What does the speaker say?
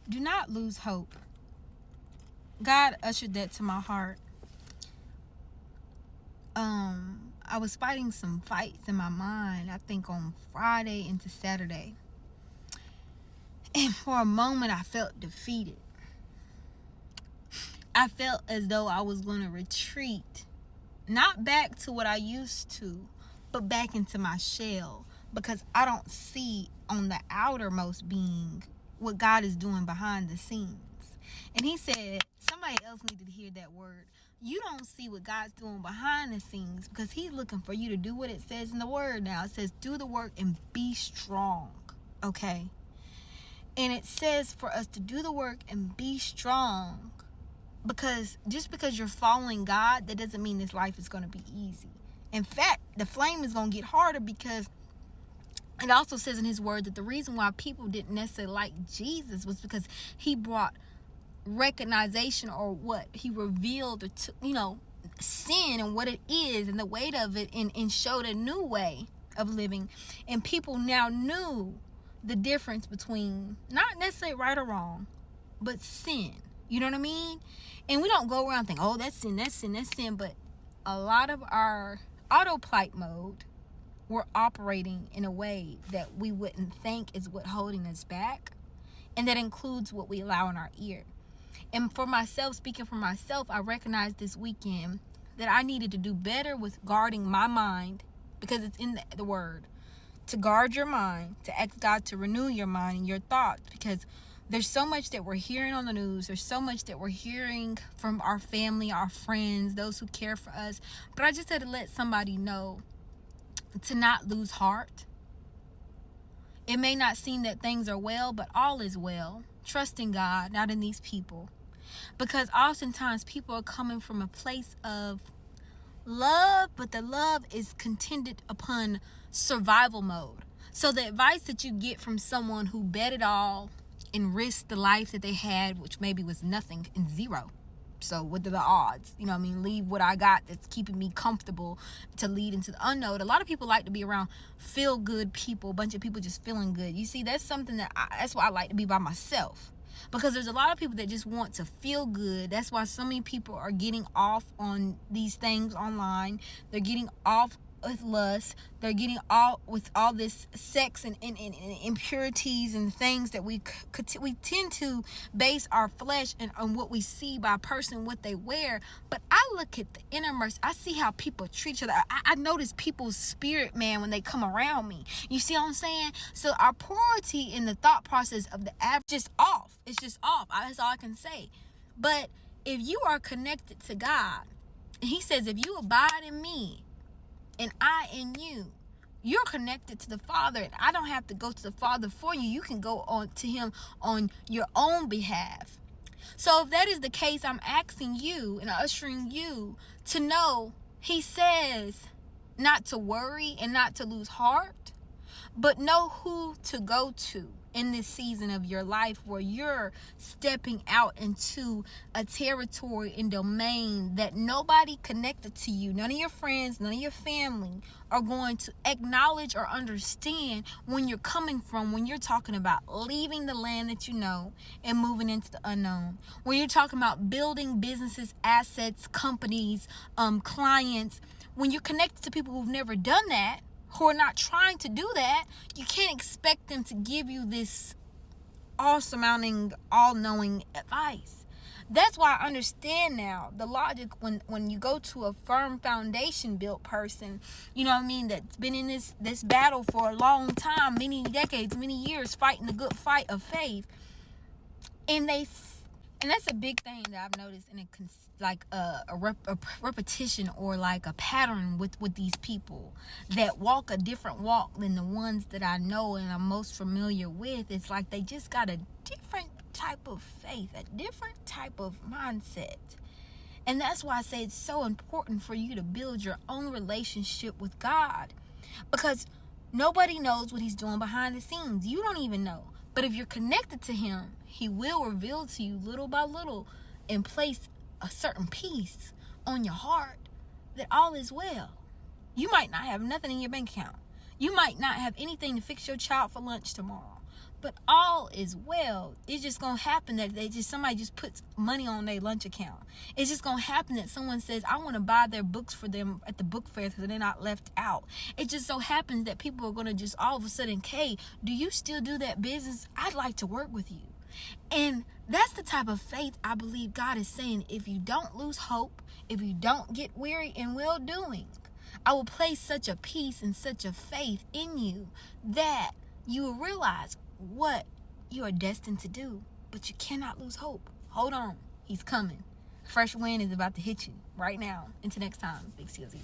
Do not lose hope. God ushered that to my heart. I was fighting some fights in my mind, I think on Friday into Saturday. And for a moment, I felt defeated. I felt as though I was going to retreat, not back to what I used to, but back into my shell, because I don't see on the outermost being what God is doing behind the scenes. And he said, somebody else needed to hear that word. You don't see what God's doing behind the scenes because he's looking for you to do what it says in the word now. It says, do the work and be strong. Okay? And it says for us to do the work and be strong, because just because you're following God, that doesn't mean this life is going to be easy. In fact, the flame is going to get harder, because it also says in his word that the reason why people didn't necessarily like Jesus was because he brought recognition, or what he revealed, sin and what it is and the weight of it, and showed a new way of living. And people now knew the difference between not necessarily right or wrong, but sin. You know what I mean? And we don't go around thinking, oh, that's sin, that's sin, that's sin. But a lot of our autopilot mode, we're operating in a way that we wouldn't think is what holding us back. And that includes what we allow in our ear. And for myself, speaking for myself, I recognized this weekend that I needed to do better with guarding my mind, because it's in the word, to guard your mind, to ask God to renew your mind and your thoughts, because there's so much that we're hearing on the news. There's so much that we're hearing from our family, our friends, those who care for us. But I just had to let somebody know to not lose heart. It may not seem that things are well, but all is well. Trust in God, not in these people. Because oftentimes people are coming from a place of love, but the love is contingent upon survival mode. So the advice that you get from someone who bet it all and risked the life that they had, which maybe was nothing and zero. So what are the odds? You know what I mean? Leave what I got that's keeping me comfortable to lead into the unknown. A lot of people like to be around feel good people, a bunch of people just feeling good. You see, that's something that's why I like to be by myself. Because there's a lot of people that just want to feel good. That's why so many people are getting off on these things online. They're getting off with lust. They're getting all with all this sex and impurities and things that we tend to base our flesh and on what we see by a person, what they wear. But I look at the innermost. I see how people treat each other. I notice people's spirit, man, when they come around me. You see what I'm saying? So our purity in the thought process of the average is off. It's just off. That's all I can say. But if you are connected to God, and he says, if you abide in me and I in you, you're connected to the Father, and I don't have to go to the Father for you. You can go on to him on your own behalf. So if that is the case, I'm asking you and ushering you to know he says not to worry and not to lose heart, but know who to go to in this season of your life where you're stepping out into a territory and domain that nobody connected to you, none of your friends, none of your family are going to acknowledge or understand when you're coming from, when you're talking about leaving the land that you know and moving into the unknown. When you're talking about building businesses, assets, companies, clients, when you're connected to people who've never done that, who are not trying to do that, you can't expect them to give you this all-surmounting, all-knowing advice. That's why I understand now the logic when you go to a firm foundation built person, you know what I mean, that's been in this battle for a long time, many decades, many years, fighting the good fight of faith. And that's a big thing that I've noticed in a repetition or like a pattern with these people that walk a different walk than the ones that I know and I'm most familiar with. It's like they just got a different type of faith, a different type of mindset. And that's why I say it's so important for you to build your own relationship with God, because nobody knows what he's doing behind the scenes. You don't even know. But if you're connected to him, he will reveal to you little by little and place a certain peace on your heart that all is well. You might not have nothing in your bank account. You might not have anything to fix your child for lunch tomorrow. But all is well. It's just gonna happen that somebody just puts money on their lunch account. It's just gonna happen that someone says, I want to buy their books for them at the book fair so they're not left out. It just so happens that people are gonna just all of a sudden, hey, do you still do that business? I'd like to work with you. And that's the type of faith I believe God is saying, if you don't lose hope, if you don't get weary in well doing, I will place such a peace and such a faith in you that you will realize what you are destined to do. But you cannot lose hope. Hold on. He's coming. Fresh wind is about to hit you right now. Until next time, Big CLZ.